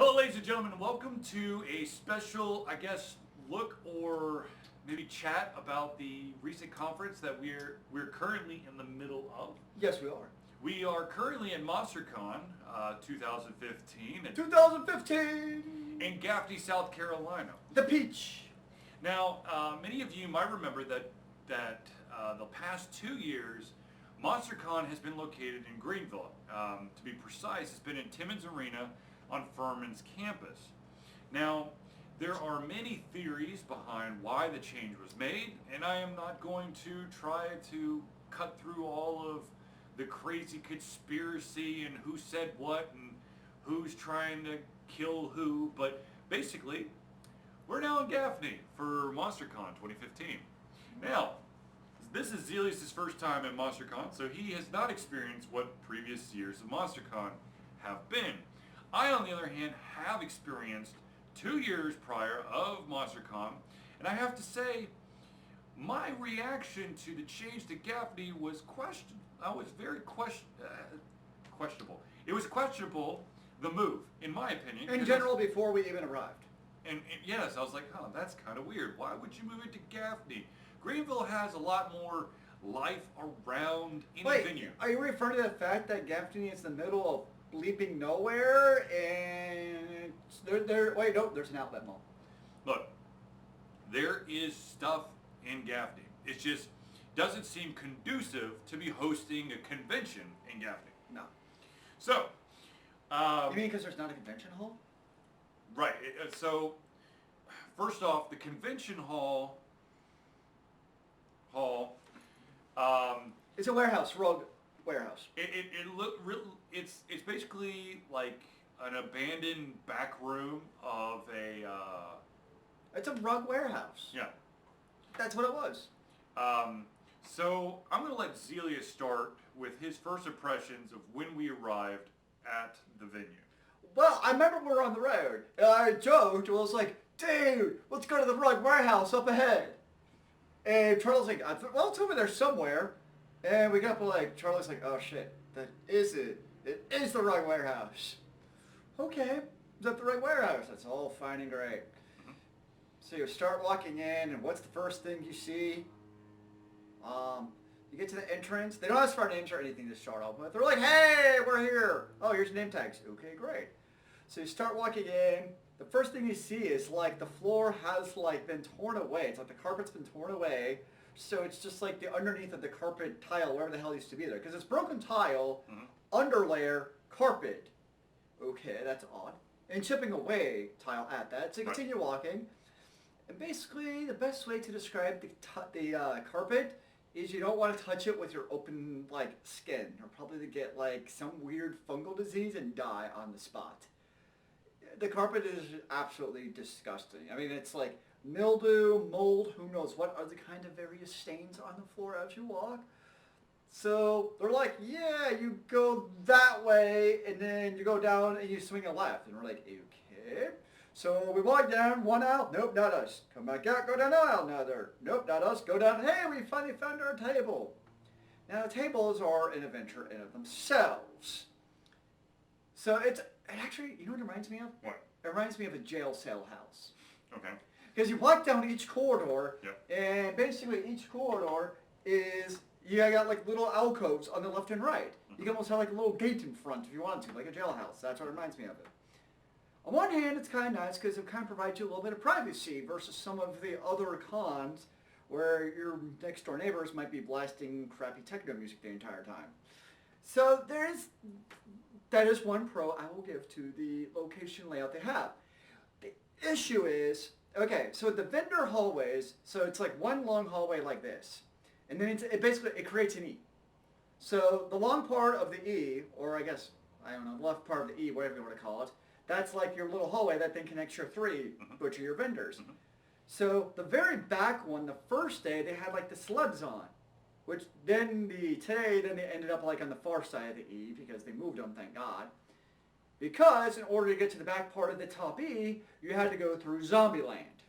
Hello, ladies and gentlemen. Welcome to a special, I guess, look or maybe chat about the recent conference that we're currently in the middle of. Yes, we are. We are currently in MonsterCon 2015 2015! in Gaffney, South Carolina. The Peach. Now, many of you might remember that the past 2 years, MonsterCon has been located in Greenville. To be precise, it's been in Timmons Arena on Furman's campus. Now, there are many theories behind why the change was made, and I am not going to try to cut through all of the crazy conspiracy and who said what and who's trying to kill who, but basically, we're now in Gaffney for MonsterCon 2015. Now, this is Zealeus' first time at MonsterCon, so he has not experienced what previous years of MonsterCon have been. I, on the other hand, have experienced 2 years prior of MonsterCon, and I have to say, my reaction to the change to Gaffney was very questionable. It was questionable, the move, in my opinion. In general, before we even arrived. And yes, I was like, oh, that's kind of weird. Why would you move it to Gaffney? Greenville has a lot more life around any venue. Are you referring to the fact that Gaffney is in the middle of bleeping nowhere and there's an outlet mall. Look, there is stuff in Gaffney. It just doesn't seem conducive to be hosting a convention in Gaffney. No. So, you mean because there's not a convention hall? Right. So, first off, the convention hall. It's a warehouse, rogue warehouse. It's basically like an abandoned back room of a. It's a rug warehouse. Yeah. That's what it was. So I'm going to let Zealeus start with his first impressions of when we arrived at the venue. Well, I remember we were on the road, and I joked, I was like, dude, let's go to the rug warehouse up ahead. And Charlie's like, well, it's over there somewhere. And we got up like, Charlie's like, oh shit, that is it. It is the rug warehouse. Okay, is that the rug warehouse? That's all fine and great. Mm-hmm. So you start walking in, and what's the first thing you see? You get to the entrance. They don't ask for an intro or anything to start off with. They're like, hey, we're here. Oh, here's your name tags. Okay, great. So you start walking in. The first thing you see is like the floor has like been torn away. It's like the carpet's been torn away. So it's just like the underneath of the carpet tile, wherever the hell used to be there. Because it's broken tile, underlayer, carpet. Okay, that's odd. And chipping away tile at that. So you continue walking. And basically, the best way to describe the carpet is you don't want to touch it with your open like skin. Or probably to get like some weird fungal disease and die on the spot. The carpet is absolutely disgusting. I mean, it's like mildew, mold, who knows what other kind of various stains on the floor as you walk. So they're like, yeah, you go that way, and then you go down and you swing a left. And we're like, okay. So we walk down one aisle. Nope, not us. Come back out, go down aisle. Another. Nope, not us. Go down. Hey, we finally found our table. Now, tables are an adventure in of themselves. So it actually, you know what it reminds me of? What? It reminds me of a jail cell house. Okay. Because you walk down each corridor, Yep. and basically each corridor is, you got like little alcoves on the left and right. You can almost have like a little gate in front if you wanted to, like a jailhouse. That's what it reminds me of it. On one hand, it's kind of nice because it kind of provides you a little bit of privacy versus some of the other cons where your next door neighbors might be blasting crappy techno music the entire time. So that is one pro I will give to the location layout they have. The issue is, okay, so the vendor hallways, so it's like one long hallway like this. And then it basically creates an E. So the long part of the E, or I guess, I don't know, the left part of the E, whatever you want to call it, that's like your little hallway that then connects your three, which are your vendors. So the very back one, the first day, they had like the sleds on. Which then today they ended up like on the far side of the E because they moved them, thank God. Because in order to get to the back part of the top E, you had to go through Zombieland.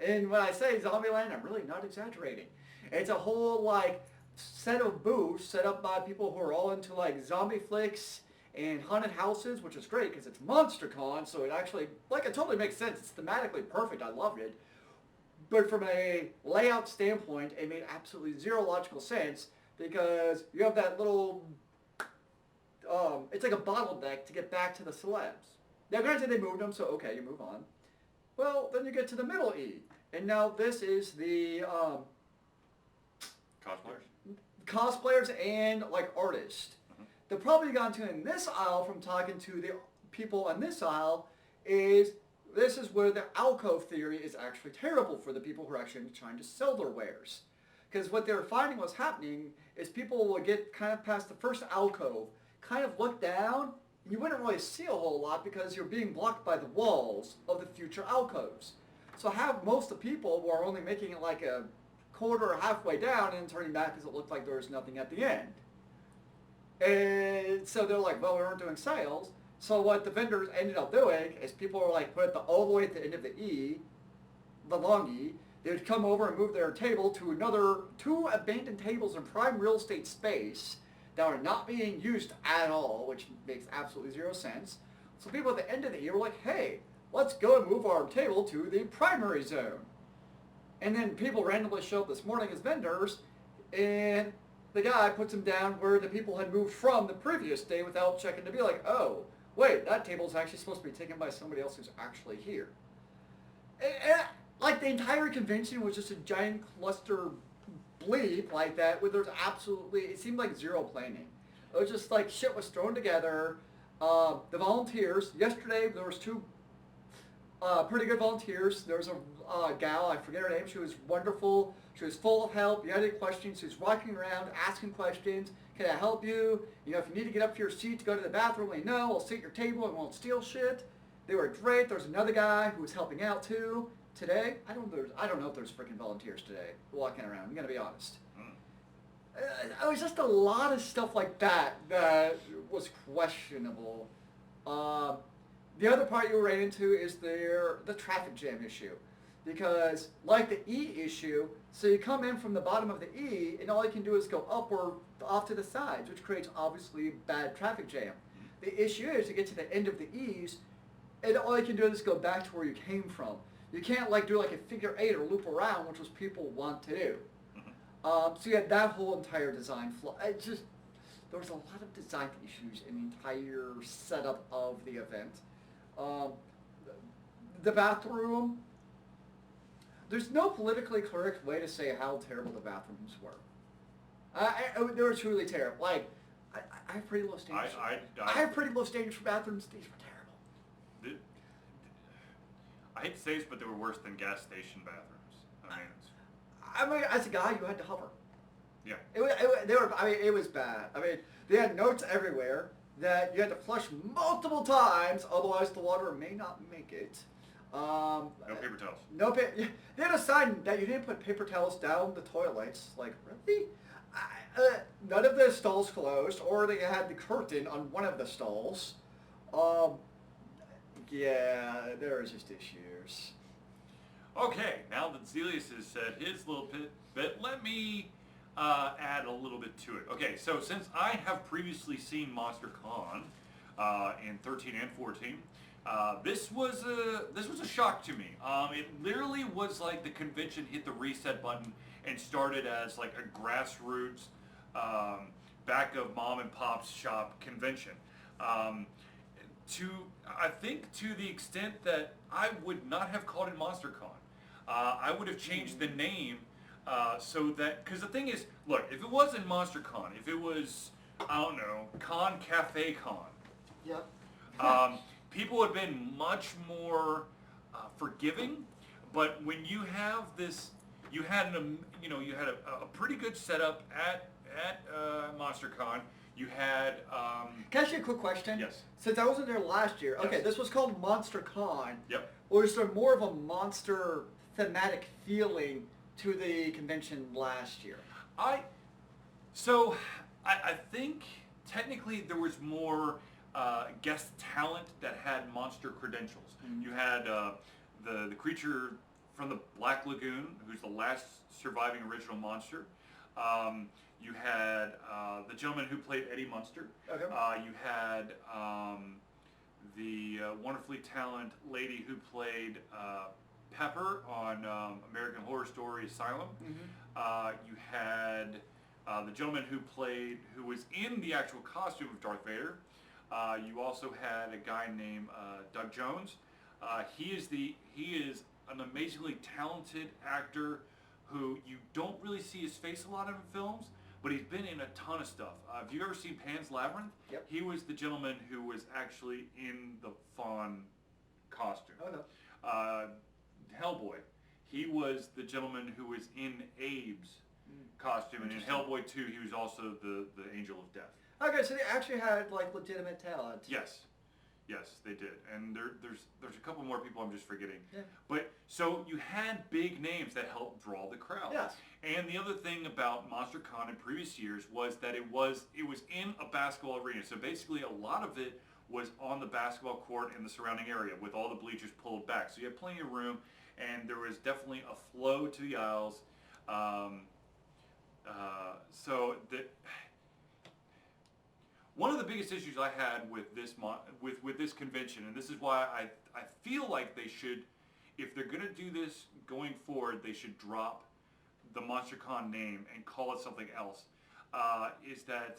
And when I say Zombieland, I'm really not exaggerating. It's a whole like set of booths set up by people who are all into like zombie flicks and haunted houses, which is great because it's MonsterCon, so it actually, like, it totally makes sense. It's thematically perfect. I loved it. But from a layout standpoint, it made absolutely zero logical sense because you have that little, it's like a bottleneck to get back to the celebs. Now, granted, they moved them, so okay, you move on. Well, then you get to the middle E, and now this is the cosplayers and like artists. The problem you got into in this aisle from talking to the people on this aisle is this is where the alcove theory is actually terrible for the people who are actually trying to sell their wares. Because what they were finding was happening is people will get kind of past the first alcove, kind of look down, and you wouldn't really see a whole lot because you're being blocked by the walls of the future alcoves. So have most of the people who are only making it like a quarter or halfway down and turning back because it looked like there was nothing at the end. And so they're like, well, we weren't doing sales. So what the vendors ended up doing is people were like, put it all the way at the end of the E, the long E. They would come over and move their table to another 2 abandoned tables in prime real estate space that are not being used at all, which makes absolutely zero sense. So people at the end of the E were like, hey, let's go and move our table to the primary zone. And then people randomly show up this morning as vendors, and the guy puts them down where the people had moved from the previous day without checking to be like, oh, wait, that table's actually supposed to be taken by somebody else who's actually here. Like the entire convention was just a giant cluster bleep like that where there's absolutely, it seemed like zero planning. It was just like shit was thrown together. The volunteers, yesterday there was 2 pretty good volunteers. There was a gal, I forget her name, she was wonderful. She was full of help. You had any questions, she was walking around asking questions. Can I help you? You know, if you need to get up to your seat to go to the bathroom, let me know. I'll sit at your table and won't steal shit. They were great. There's another guy who was helping out too. Today, I don't know if there's freaking volunteers today walking around. I'm gonna be honest. It was just a lot of stuff like that that was questionable. The other part you ran into is the traffic jam issue. Because, like the E issue, so you come in from the bottom of the E, and all you can do is go up or off to the sides, which creates obviously bad traffic jam. The issue is to get to the end of the E's, and all you can do is go back to where you came from. You can't like do like a figure 8 or loop around, which was people want to do. So you had that whole entire design flaw. There was a lot of design issues in the entire setup of the event. The bathroom. There's no politically correct way to say how terrible the bathrooms were. They were truly terrible. Like, I have pretty low standards. I have pretty low standards for bathrooms. These were terrible. I hate to say this, but they were worse than gas station bathrooms. I mean, as a guy, you had to hover. Yeah. It was bad. I mean, they had notes everywhere that you had to flush multiple times, otherwise the water may not make it. No paper towels. They had a sign that you didn't put paper towels down the toilets. Like, really? None of the stalls closed, or they had the curtain on one of the stalls. Yeah, there was just issues. Okay, now that Zealeus has said his little bit, let me add a little bit to it. Okay, so since I have previously seen MonsterCon in 13 and 14, this was a shock to me. It literally was like the convention hit the reset button and started as like a grassroots back of mom and pop's shop convention. I think to the extent that I would not have called it MonsterCon. I would have changed the name so that, because the thing is, look, if it wasn't MonsterCon, if it was, I don't know, Con Cafe Con. Yep. People would have been much more forgiving, but when you have this, you had a pretty good setup at MonsterCon. You had. Can I ask you a quick question? Yes. Since I wasn't there last year, okay, Yes. This was called MonsterCon. Yep. Or is there more of a monster thematic feeling to the convention last year? I think technically there was more guest talent that had monster credentials. Mm-hmm. You had the creature from the Black Lagoon, who's the last surviving original monster. You had the gentleman who played Eddie Munster. Okay. You had the wonderfully talented lady who played Pepper on American Horror Story Asylum. You had the gentleman who was in the actual costume of Darth Vader. You also had a guy named Doug Jones. He is an amazingly talented actor who you don't really see his face a lot in films, but he's been in a ton of stuff. Have you ever seen Pan's Labyrinth? Yep. He was the gentleman who was actually in the fawn costume. Oh no. Hellboy. He was the gentleman who was in Abe's costume, and in Hellboy 2, he was also the Angel of Death. Okay, so they actually had like legitimate talent. Yes, they did, and there's a couple more people I'm just forgetting. Yeah. But so you had big names that helped draw the crowd. Yes. And the other thing about MonsterCon in previous years was that it was in a basketball arena. So basically, a lot of it was on the basketball court and the surrounding area with all the bleachers pulled back. So you had plenty of room, and there was definitely a flow to the aisles. One of the biggest issues I had with this convention, and this is why I feel like they should, if they're going to do this going forward, they should drop the MonsterCon name and call it something else, is that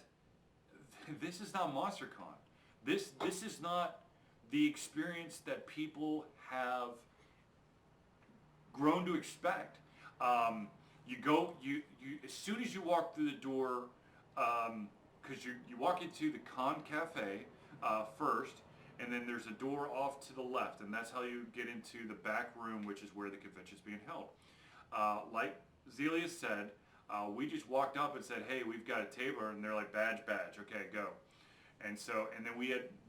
this is not MonsterCon. This is not the experience that people have grown to expect. You as soon as you walk through the door, because you walk into the Con Cafe first, and then there's a door off to the left, and that's how you get into the back room, which is where the convention's being held. Like Zealeus said, we just walked up and said, hey, we've got a table, and they're like, badge, okay, go. And then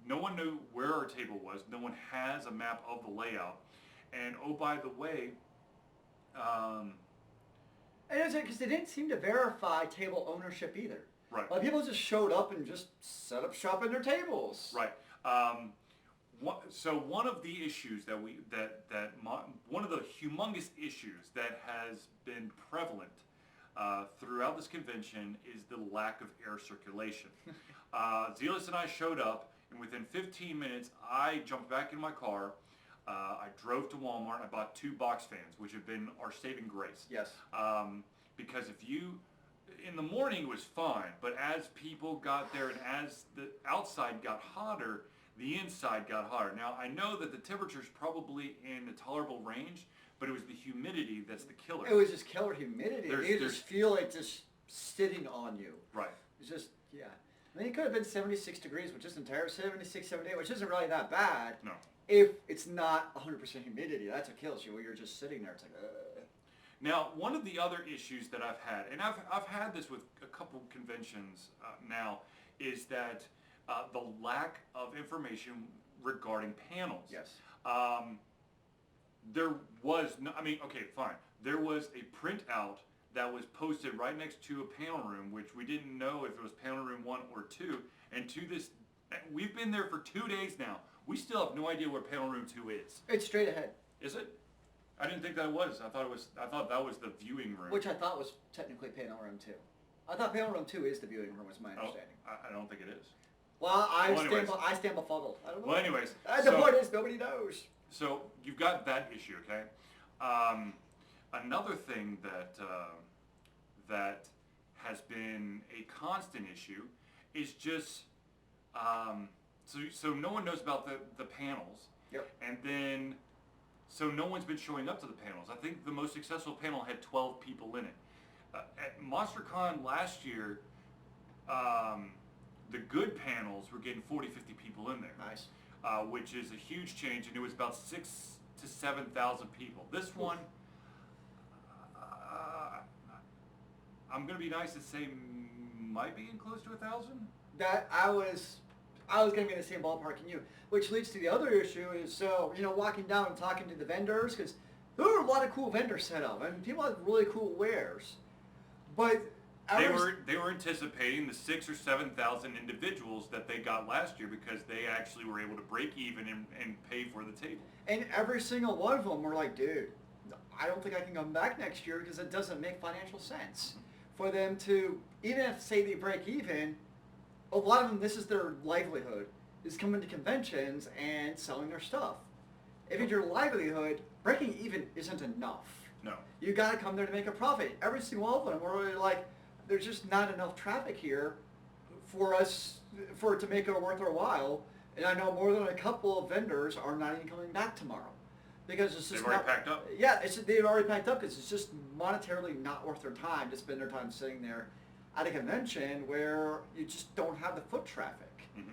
no one knew where our table was. No one has a map of the layout. And oh, by the way, and it's because they didn't seem to verify table ownership either. Right. A lot of people just showed up and just set up shop in their tables. Right. So one of the issues one of the humongous issues that has been prevalent throughout this convention is the lack of air circulation. Zealeus and I showed up, and within 15 minutes, I jumped back in my car. I drove to Walmart and I bought 2 box fans, which have been our saving grace. Yes. Because in the morning it was fine, but as people got there and as the outside got hotter, the inside got hotter. Now, I know that the temperature's probably in a tolerable range, but it was the humidity that's the killer. It was just killer humidity. You just feel it just sitting on you. Right. It's just, yeah. I mean, it could have been 76 degrees, which isn't terrible, 76, 78, which isn't really that bad. No. If it's not 100% humidity, that's what kills you, where you're just sitting there. It's like, Now, one of the other issues that I've had, and I've had this with a couple conventions now, is that the lack of information regarding panels. Yes. There was no, I mean, okay, fine. There was a printout that was posted right next to a panel room, which we didn't know if it was panel room 1 or 2. And to this, we've been there for 2 days now. We still have no idea where panel room 2 is. It's straight ahead. Is it? I didn't think that it was. I thought that was the viewing room. Which I thought was technically panel room 2. I thought panel room 2 is the viewing room, was my understanding. I don't think it is. Well, I stand befuddled. I don't know. Well, anyways. The point is, nobody knows. So you've got that issue, okay? Another thing that has been a constant issue is just so no one knows about the panels. Yep. And then so no one's been showing up to the panels. I think the most successful panel had 12 people in it. At MonsterCon last year, the good panels were getting 40, 50 people in there. Nice. Which is a huge change, and it was about 6,000 to 7,000 people. This one, I'm going to be nice and say might be in close to 1,000. That I was going to be in the same ballpark in you, which leads to the other issue is, walking down and talking to the vendors, because there were a lot of cool vendors set up, and people had really cool wares. But they were anticipating the 6,000 or 7,000 individuals that they got last year because they actually were able to break even and pay for the table. And every single one of them were like, dude, I don't think I can come back next year because it doesn't make financial sense for them to, even if say they break even, a lot of them, this is their livelihood, is coming to conventions and selling their stuff. If it's your livelihood, breaking even isn't enough. No. You got to come there to make a profit. Every single one of them are really like, there's just not enough traffic here for it to make it worth our while. And I know more than a couple of vendors are not even coming back tomorrow because it's just They've already packed up. Yeah, they've already packed up because it's just monetarily not worth their time to spend their time sitting there at a convention where you just don't have the foot traffic. Mm-hmm.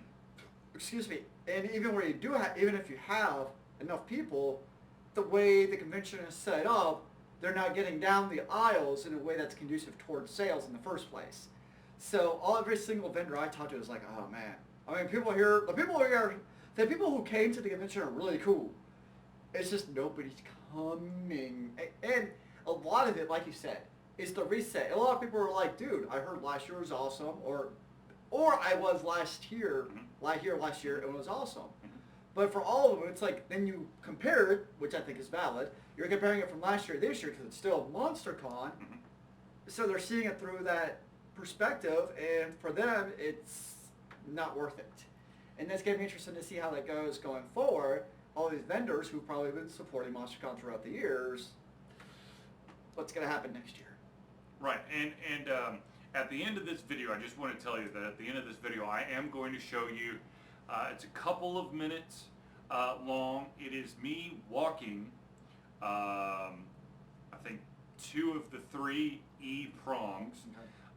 Excuse me. And even where you do have, even if you have enough people, the way the convention is set up, they're not getting down the aisles in a way that's conducive towards sales in the first place. So every single vendor I talked to is like, oh man. I mean, the people who came to the convention are really cool. It's just nobody's coming. And a lot of it, like you said, is the reset. A lot of people are like, dude, I heard last year was awesome, or I was last year, last year, and it was awesome. But for all of them, it's like, then you compare it, which I think is valid. You're comparing it from last year to this year because it's still MonsterCon. So they're seeing it through that perspective, and for them, it's not worth it. And that's going to be interesting to see how that goes going forward. All these vendors who've probably been supporting MonsterCon throughout the years, what's going to happen next year? Right, and at the end of this video, I just want to tell you that at the end of this video, I am going to show you, it's a couple of minutes long. It is me walking, I think, 2 of the 3 E prongs.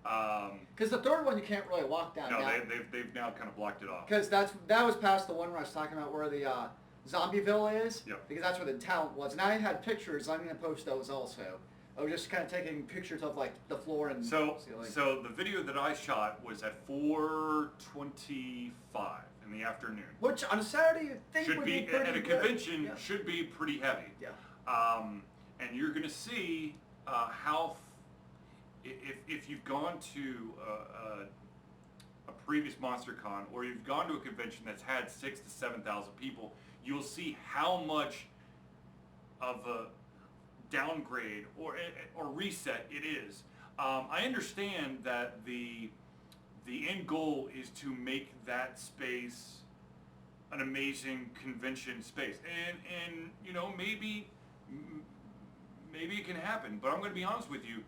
Because the third one you can't really walk down. No, they've now kind of blocked it off. Because that was past the one where I was talking about where the Zombieville is. Yep. Because that's where the talent was. And I had pictures. I'm going to post those also. I was just kind of taking pictures of like the floor and so ceiling. So the video that I shot was at 4:25 in the afternoon. Which on a Saturday you think Should would be pretty at a good. convention. Yeah. Should be pretty heavy. Yeah. And you're going to see how if you've gone to a previous MonsterCon or you've gone to a convention that's had 6,000 to 7,000 people, you'll see how much of a downgrade or reset it is. I understand that the end goal is to make that space an amazing convention space, and you know, maybe it can happen, but I'm going to be honest with you,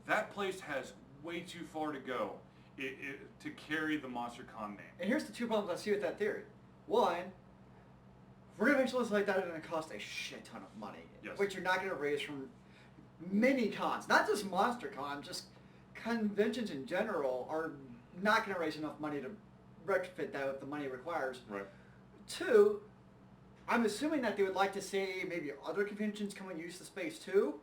that place has way too far to go to carry the MonsterCon name. And here's the 2 problems I see with that theory. One, renovations like that are going to cost a shit ton of money, Yes. which you're not going to raise from many cons, not just MonsterCon, just conventions in general are not going to raise enough money to retrofit that what the money requires. Right. 2, I'm assuming that they would like to see maybe other conventions come and use the space too.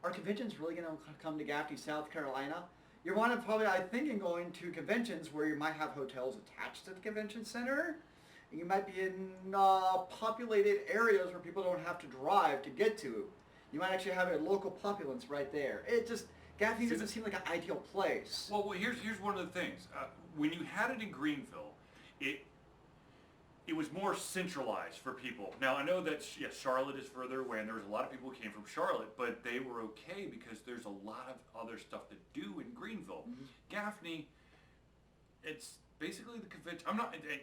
Are conventions really going to come to Gaffney, South Carolina? You want to probably, I'm thinking, going to conventions where you might have hotels attached to the convention center. You might be in populated areas where people don't have to drive to get to. You might actually have a local populace right there. It just, Gaffney doesn't seem like an ideal place. Well, here's one of the things. When you had it in Greenville, it was more centralized for people. Now, I know that, yes, Charlotte is further away, and there was a lot of people who came from Charlotte, but they were okay because there's a lot of other stuff to do in Greenville. Mm-hmm. Gaffney, it's basically the convention.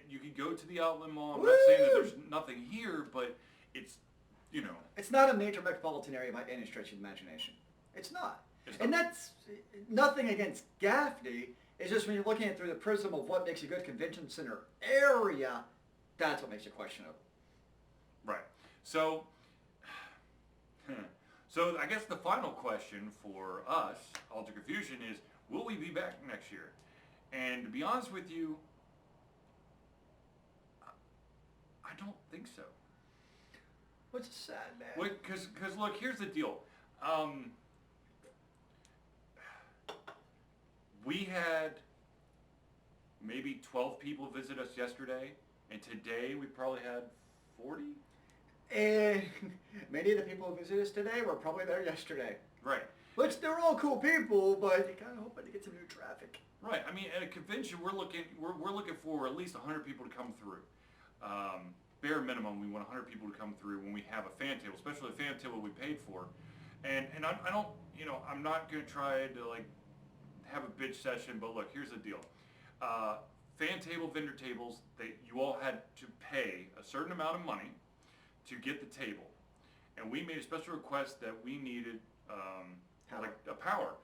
You can go to the outlet mall. I'm not saying that there's nothing here, but it's, you know. It's not a major metropolitan area by any stretch of the imagination. It's not. It's And not. that's nothing against Gaffney. It's just when you're looking at it through the prism of what makes a good convention center area, that's what makes it questionable. Right. So I guess the final question for us, Alter Confusion, is will we be back next year? And to be honest with you, I don't think so. Which is sad, man. Because look, here's the deal. We had maybe 12 people visit us yesterday, and today we probably had 40? And many of the people who visited us today were probably there yesterday. Right. Which they're all cool people, but you kind of hoping to get some new traffic. Right. I mean, at a convention, we're looking for at least 100 people to come through. Bare minimum, we want 100 people to come through when we have a fan table, especially a fan table we paid for. And I don't, I'm not going to try to like have a bitch session, but look, here's the deal. Fan table, vendor tables, you all had to pay a certain amount of money to get the table. And we made a special request that we needed like a power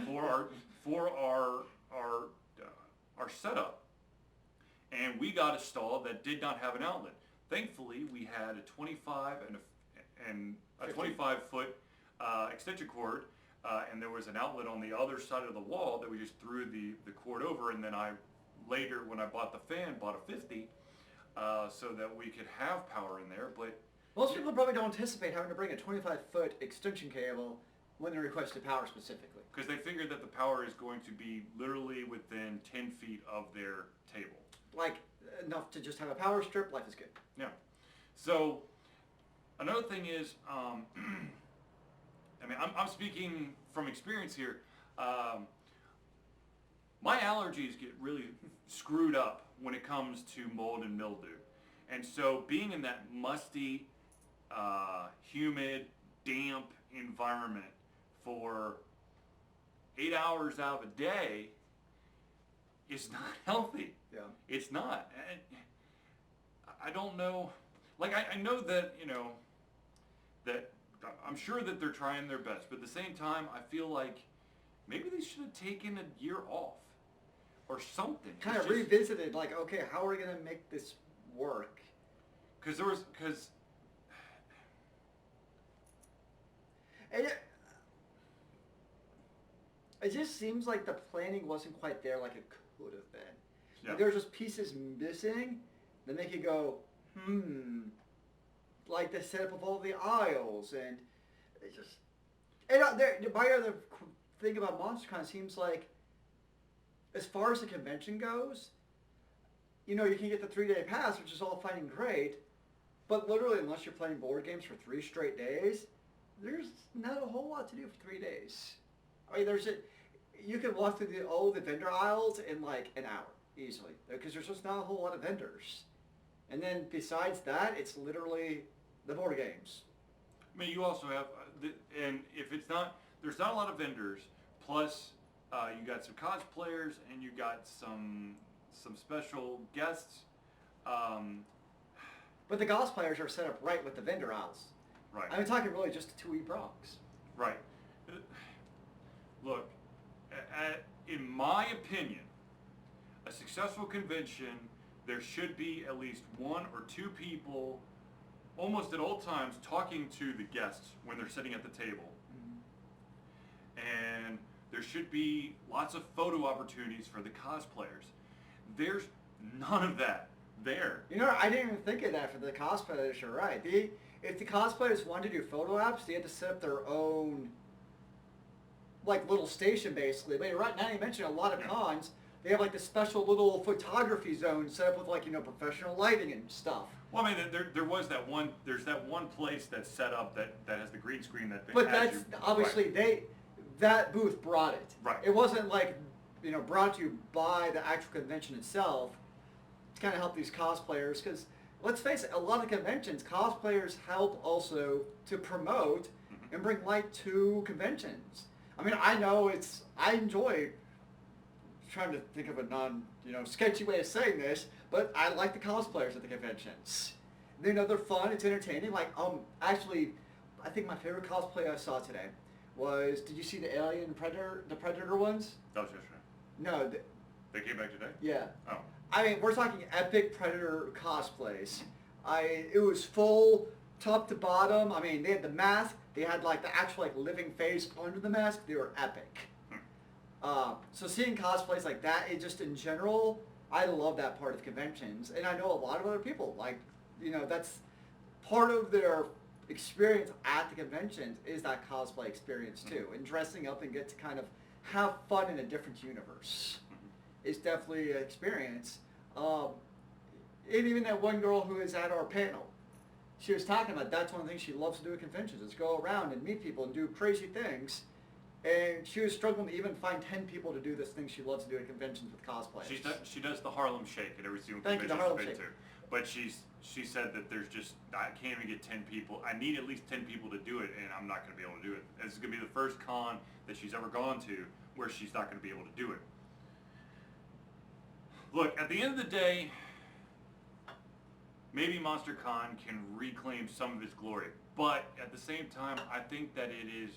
for our setup. And we got a stall that did not have an outlet. Thankfully, we had a 25 and a 25 foot extension cord, and there was an outlet on the other side of the wall that we just threw the cord over, and then I later, when I bought the fan, bought a 50 so that we could have power in there. But most people probably don't anticipate having to bring a 25-foot extension cable when they requested power specifically. Because they figured that the power is going to be literally within 10 feet of their table. Like, enough to just have a power strip, life is good. Yeah. So, another thing is, I mean, I'm speaking from experience here. My allergies get really screwed up when it comes to mold and mildew. And so being in that musty, humid, damp environment for 8 hours out of a day is not healthy. Yeah. It's not. I don't know. Like, I know that, that I'm sure that they're trying their best. But at the same time, I feel like maybe they should have taken a year off or something. Kind of revisited, like, okay, how are we going to make this work? Because it just seems like the planning wasn't quite there like it could have been. Yeah. Like, there's just pieces missing that make you go, like the setup of all the aisles, and it just... And my other thing about MonsterCon seems like, as far as the convention goes, you can get the 3-day pass, which is all fine and great, but literally, unless you're playing board games for 3 straight days, there's not a whole lot to do for 3 days. I mean, you can walk through all the vendor aisles in like an hour, easily, because there's just not a whole lot of vendors. And then besides that, it's literally the board games. I mean, you also have, and if it's not, there's not a lot of vendors, plus you got some cosplayers and you got some special guests. But the cosplayers are set up right with the vendor aisles. Right. I'm talking really just the 2E Bronx. Right. Look, in my opinion, a successful convention, there should be at least 1 or 2 people almost at all times talking to the guests when they're sitting at the table. Mm-hmm. And there should be lots of photo opportunities for the cosplayers. There's none of that there. I didn't even think of that for the cosplayers. You're right. If the cosplayers wanted to do photo ops, they had to set up their own, like, little station, basically. But right now, you mentioned a lot of cons, they have, like, the special little photography zone set up with, like, professional lighting and stuff. Well, I mean, there's that one place that's set up that has the green screen that. But that's obviously that booth brought it. Right. It wasn't like brought to you by the actual convention itself to kind of help these cosplayers, because let's face it, a lot of conventions cosplayers help also to promote and bring light to conventions. I mean, I enjoy trying to think of a sketchy way of saying this, but I like the cosplayers at the conventions. They're fun, it's entertaining. Like, actually, I think my favorite cosplay I saw today was, did you see the Alien Predator, the Predator ones? That was yesterday. No. They came back today? Yeah. Oh. I mean, we're talking epic Predator cosplays. It was full, top to bottom. I mean, they had the mask. They had, like, the actual, like, living face under the mask. They were epic. So seeing cosplays like that, it just in general, I love that part of conventions. And I know a lot of other people, like, that's part of their experience at the conventions is that cosplay experience too. And dressing up and get to kind of have fun in a different universe is definitely an experience. And even that one girl who is at our panel, she was talking about that's one of the things she loves to do at conventions is go around and meet people and do crazy things. And she was struggling to even find 10 people to do this thing she loves to do at conventions with cosplayers. She does the Harlem Shake at every single Thank you, convention the Harlem she's been Shake. to. But she said that I can't even get 10 people. I need at least 10 people to do it, and I'm not going to be able to do it. This is going to be the first con that she's ever gone to where she's not going to be able to do it. Look, at the end of the day, maybe MonsterCon can reclaim some of its glory. But at the same time, I think that it is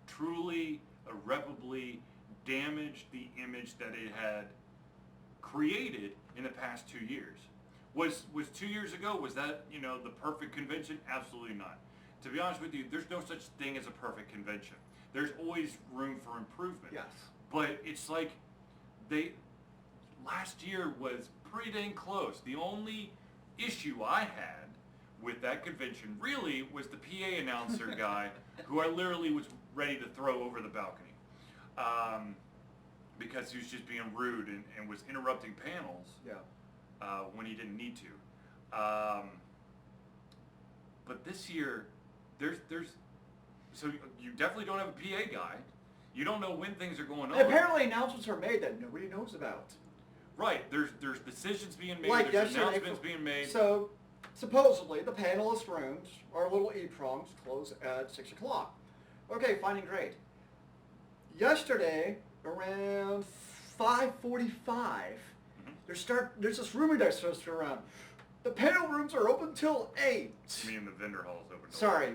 truly, irreparably damaged the image that it had created in the past 2 years. Was 2 years ago, was that, the perfect convention? Absolutely not. To be honest with you, there's no such thing as a perfect convention. There's always room for improvement. Yes. But it's like last year was pretty dang close. The only issue I had with that convention really was the PA announcer guy who I literally was ready to throw over the balcony. Because he was just being rude and was interrupting panels. Yeah. When he didn't need to. But this year, so you definitely don't have a PA guy. You don't know when things are going on. And apparently announcements are made that nobody knows about. Right. There's decisions being made. Like there's yesterday, announcements being made. So, supposedly, the panelist rooms, our little EPROMs, close at 6 o'clock. Okay, fine and great. Yesterday, around 5:45, there's this rumor that starts around. The panel rooms are open till 8. You mean the vendor hall is open till Sorry,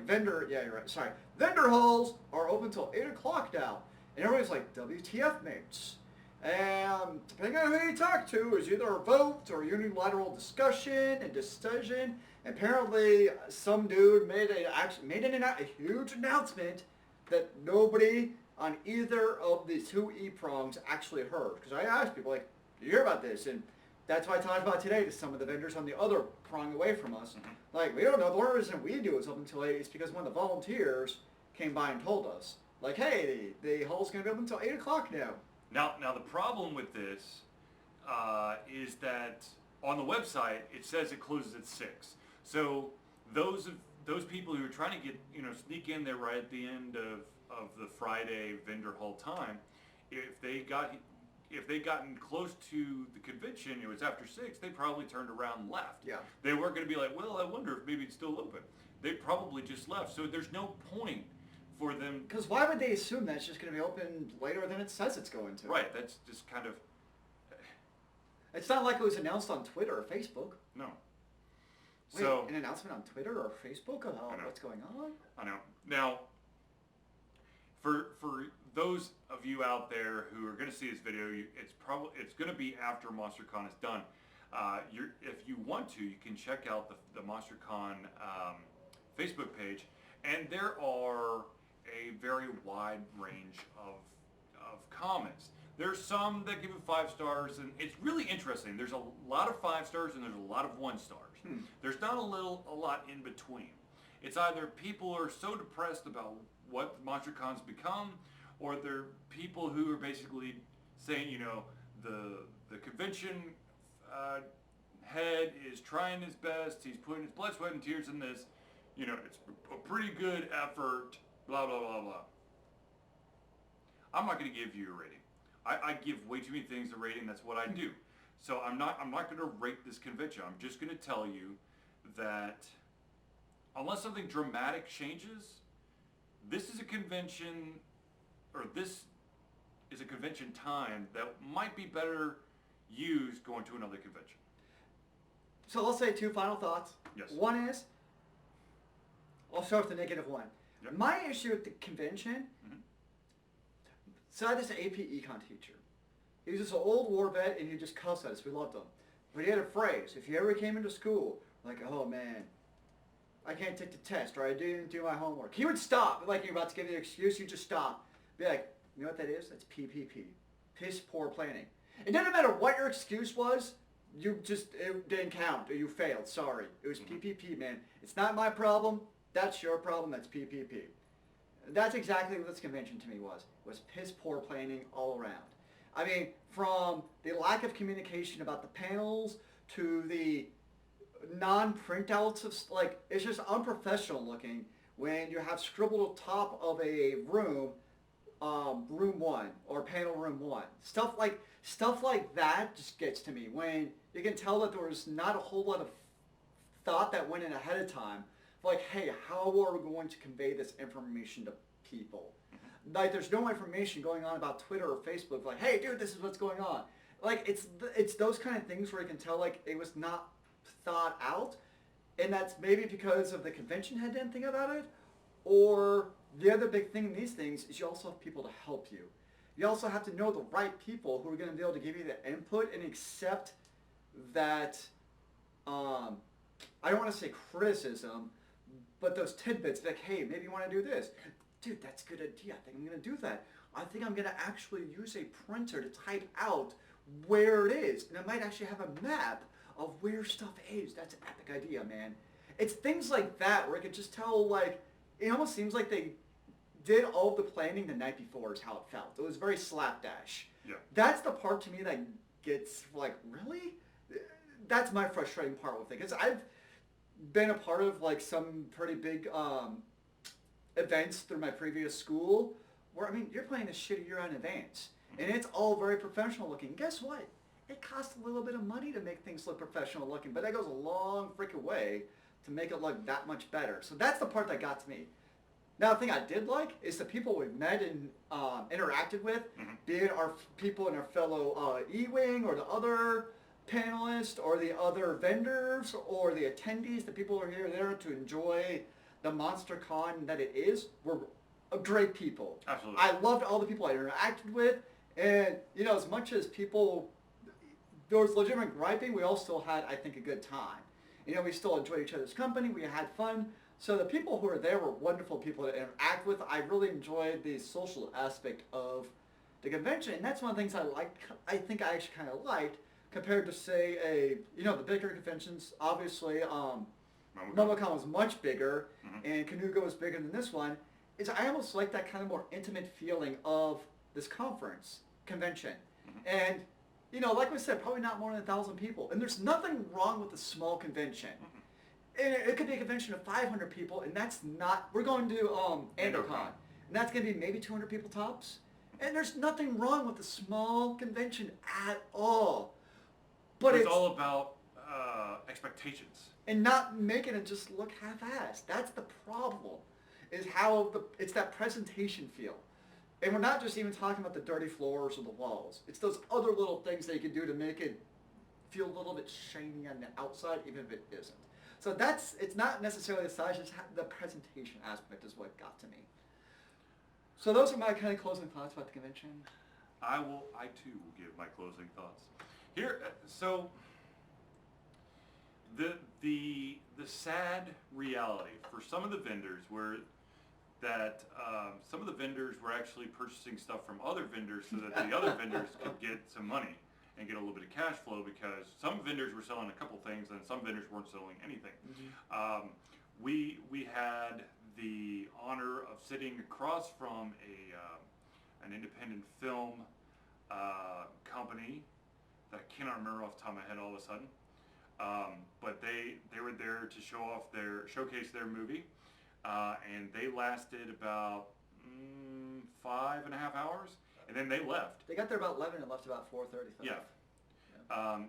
yeah, you're right. Sorry. Vendor halls are open till 8 o'clock now. And everybody's like, WTF, mates. And depending on who you talk to, is either a vote or unilateral discussion and decision. Apparently, some dude made a huge announcement that nobody on either of the two EPROMs actually heard. Because I asked people, like, do you hear about this? And that's what I talked about today to some of the vendors on the other prong away from us. Mm-hmm. Like, we don't know. The only reason we do is up until 8 is because one of the volunteers came by and told us, like, hey, the hall's going to be open until 8 o'clock now. Now the problem with this is that on the website it says it closes at 6. So those people who are trying to get sneak in there right at the end of the Friday vendor hall time, if they gotten close to the convention, it was after 6, they probably turned around and left. Yeah. They weren't going to be like, well, I wonder if maybe it's still open. They probably just left. So there's no point for them. Because why would they assume that it's just going to be open later than it says it's going to? Right. That's just kind of. It's not like it was announced on Twitter or Facebook. No. Wait, So an announcement on Twitter or Facebook about what's going on? I know. Now, for those of you out there who are going to see this video, it's going to be after MonsterCon is done. If you want to, you can check out the MonsterCon Facebook page, and there are a very wide range of comments. There's some that give it 5 stars, and it's really interesting. There's a lot of 5 stars and there's a lot of 1 stars. There's not a lot in between. It's either people are so depressed about what MonsterCon's become, or they're people who are basically saying, the convention head is trying his best. He's putting his blood, sweat, and tears in this. It's a pretty good effort. Blah blah blah blah. I'm not going to give you a rating. I give way too many things a rating. That's what I do. So I'm not going to rate this convention. I'm just going to tell you that unless something dramatic changes, this is a convention, or this is a convention time that might be better used going to another convention. So let's say 2 final thoughts. Yes. One is, I'll start with the negative one. Yep. My issue with the convention, so I had this AP Econ teacher. He was just an old war vet, and he just cussed at us. We loved him. But he had a phrase. If you ever came into school, like, oh man, I can't take the test, or I didn't do my homework, he would stop. Like you're about to give me an excuse, you just stop. Be like, you know what that is? That's PPP. Piss poor planning. It doesn't matter what your excuse was, it didn't count, or you failed. Sorry. It was PPP, man. It's not my problem. That's your problem. That's PPP. That's exactly what this convention to me was piss poor planning all around. I mean, from the lack of communication about the panels to the non-printouts of, it's just unprofessional looking when you have scribbled atop of a room, room 1 or panel room 1. Stuff like that just gets to me when you can tell that there was not a whole lot of thought that went in ahead of time. Like, hey, how are we going to convey this information to people? Like, there's no information going on about Twitter or Facebook. Like, hey, dude, this is what's going on. Like, it's those kind of things where you can tell, like, it was not thought out. And that's maybe because of the convention head didn't think about it. Or the other big thing in these things is you also have people to help you. You also have to know the right people who are going to be able to give you the input and accept that, I don't want to say criticism, but those tidbits, like, hey, maybe you want to do this. Dude, that's a good idea. I think I'm going to do that. I think I'm going to actually use a printer to type out where it is. And I might actually have a map of where stuff is. That's an epic idea, man. It's things like that where I could just tell, like, it almost seems like they did all of the planning the night before is how it felt. It was very slapdash. Yeah. That's the part to me that gets, like, really? That's my frustrating part with it. Because I've been a part of, like, some pretty big events through my previous school where, I mean, you're planning this shit a year in advance. And it's all very professional looking. Guess what? It costs a little bit of money to make things look professional looking, but that goes a long freaking way to make it look that much better. So that's the part that got to me. Now, the thing I did like is the people we met and interacted with, be it our people in our fellow E-Wing or the other panelists or the other vendors or the attendees, the people who are here there to enjoy the MonsterCon that it is, were great people. Absolutely. I loved all the people I interacted with, and, you know, as much as people, there was legitimate griping, we all still had, I think, a good time. You know, we still enjoyed each other's company, we had fun. So the people who were there were wonderful people to interact with. I really enjoyed the social aspect of the convention, and that's one of the things I think I actually kind of liked, compared to, say, the bigger conventions. Obviously, MonsterCon was much bigger, and Canuga was bigger than this one. I almost like that kind of more intimate feeling of this convention. And, you know, like we said, probably not more than 1,000 people. And there's nothing wrong with a small convention. And it could be a convention of 500 people, and that's not, we're going to Andocon, and that's going to be maybe 200 people tops. And there's nothing wrong with a small convention at all. But it's all about expectations. And not making it just look half-assed. That's the problem, is how it's that presentation feel. And we're not just even talking about the dirty floors or the walls. It's those other little things that you can do to make it feel a little bit shiny on the outside, even if it isn't. So it's not necessarily the size, it's the presentation aspect is what got to me. So those are my kind of closing thoughts about the convention. I too will give my closing thoughts. Here, so the sad reality for some of the vendors some of the vendors were actually purchasing stuff from other vendors so that the other vendors could get some money and get a little bit of cash flow, because some vendors were selling a couple things and some vendors weren't selling anything. We had the honor of sitting across from an independent film company that I cannot remember off the top of my head all of a sudden, but they were there to showcase their movie, and they lasted about 5.5 hours, and then they left. They got there about 11 and left about 4:35. Yeah.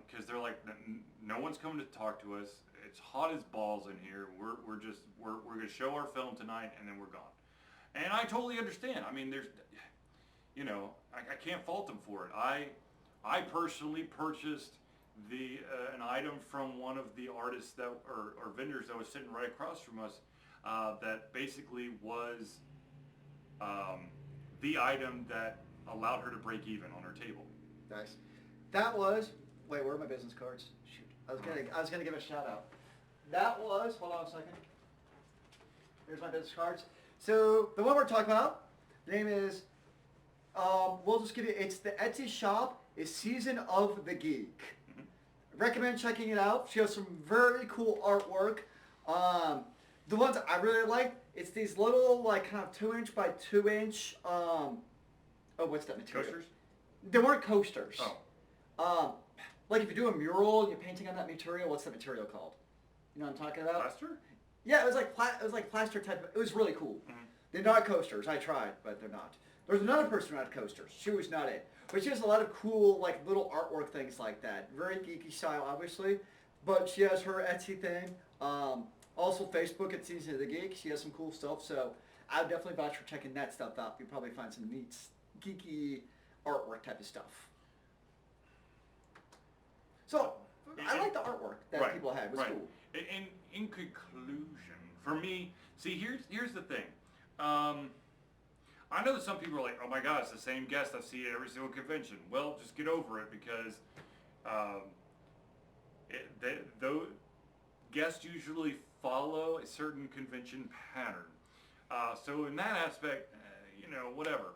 Because they're like, no one's coming to talk to us. It's hot as balls in here. We're going to show our film tonight, and then we're gone. And I totally understand. I mean, there's, you know, I can't fault them for it. I personally purchased an item from one of the artists that or vendors that was sitting right across from us, that basically was the item that allowed her to break even on her table. Nice. That was, wait, where are my business cards? Shoot. I was gonna give a shout out. That was, hold on a second. Here's my business cards. So the one we're talking about, the name is, we'll just give you, it's the Etsy shop, is Season of the Geek. Recommend checking it out. She has some very cool artwork. The ones I really like, it's these little, like, kind of 2-inch by 2-inch, what's that material? Coasters? They weren't coasters. Oh. Like if you do a mural and you're painting on that material, what's that material called? You know what I'm talking about? Plaster? Yeah, it was like plaster type. It was really cool. They're not coasters. I tried, but they're not. There's another person who had coasters. She was not it. But she has a lot of cool, like, little artwork things like that. Very geeky style, obviously. But she has her Etsy thing. Also Facebook at Season of the Geek. She has some cool stuff. So I would definitely vouch for checking that stuff out. You'll probably find some neat, geeky artwork type of stuff. So I like the artwork that people had. It was cool. In conclusion, for me, see, here's the thing. I know that some people are like, oh my God, it's the same guest I see at every single convention. Well, just get over it because though guests usually follow a certain convention pattern. So in that aspect, whatever.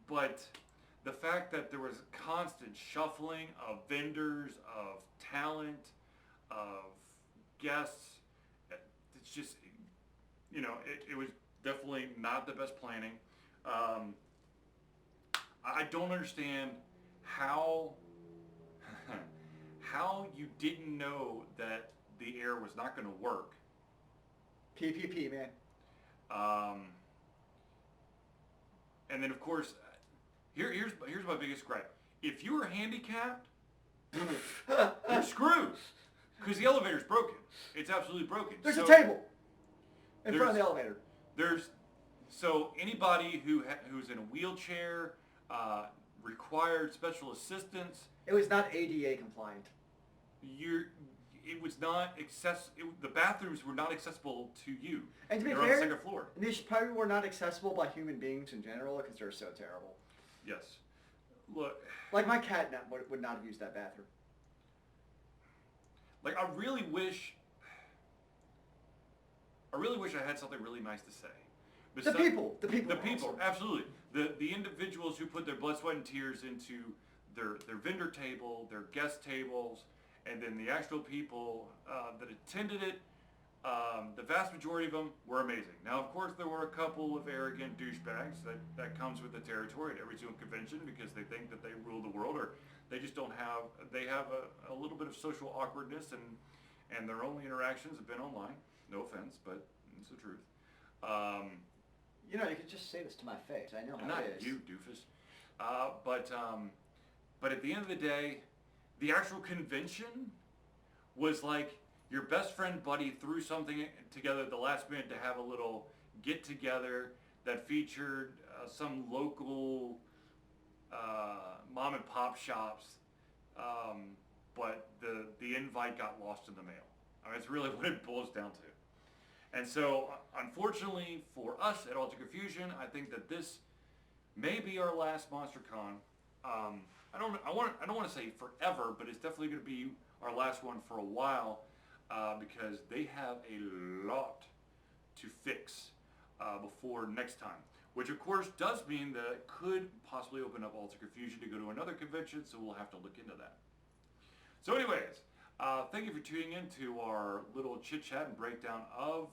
But the fact that there was constant shuffling of vendors, of talent, of guests, it's just, it was definitely not the best planning. I don't understand how you didn't know that the air was not going to work. PPP, man. And then of course, here's my biggest gripe. If you were handicapped, you're screwed because the elevator's broken. It's absolutely broken. There's a table in front of the elevator. So anybody who's in a wheelchair, required special assistance. It was not ADA compliant. It was not the bathrooms were not accessible to you. And to be fair, fair, on the second floor. These probably were not accessible by human beings in general because they're so terrible. Yes. Look. Like my cat would not have used that bathroom. Like I really wish I had something really nice to say. The people, absolutely. The individuals who put their blood, sweat, and tears into their vendor table, their guest tables, and then the actual people that attended it, the vast majority of them were amazing. Now, of course, there were a couple of arrogant douchebags that comes with the territory at every single convention because they think that they rule the world, or they just don't have, they have a little bit of social awkwardness, and their only interactions have been online. No offense, but it's the truth. You could just say this to my face. I know how not it is. you, doofus. But at the end of the day, the actual convention was like your best friend buddy threw something together at the last minute to have a little get together that featured some local mom and pop shops, but the invite got lost in the mail. I mean, it's really what it boils down to. And so, unfortunately for us at Ultra Confusion, I think that this may be our last MonsterCon. I don't want to say forever, but it's definitely going to be our last one for a while because they have a lot to fix before next time. Which of course does mean that it could possibly open up Ultra Confusion to go to another convention, so we'll have to look into that. So anyways, thank you for tuning in to our little chit-chat and breakdown of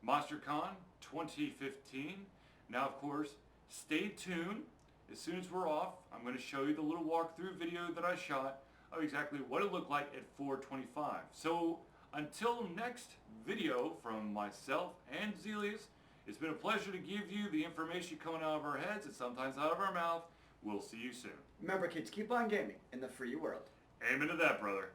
MonsterCon 2015. Now, of course, stay tuned. As soon as we're off, I'm going to show you the little walkthrough video that I shot of exactly what it looked like at 425. So, until next video from myself and Zealeus, it's been a pleasure to give you the information coming out of our heads and sometimes out of our mouth. We'll see you soon. Remember, kids, keep on gaming in the free world. Amen to that, brother.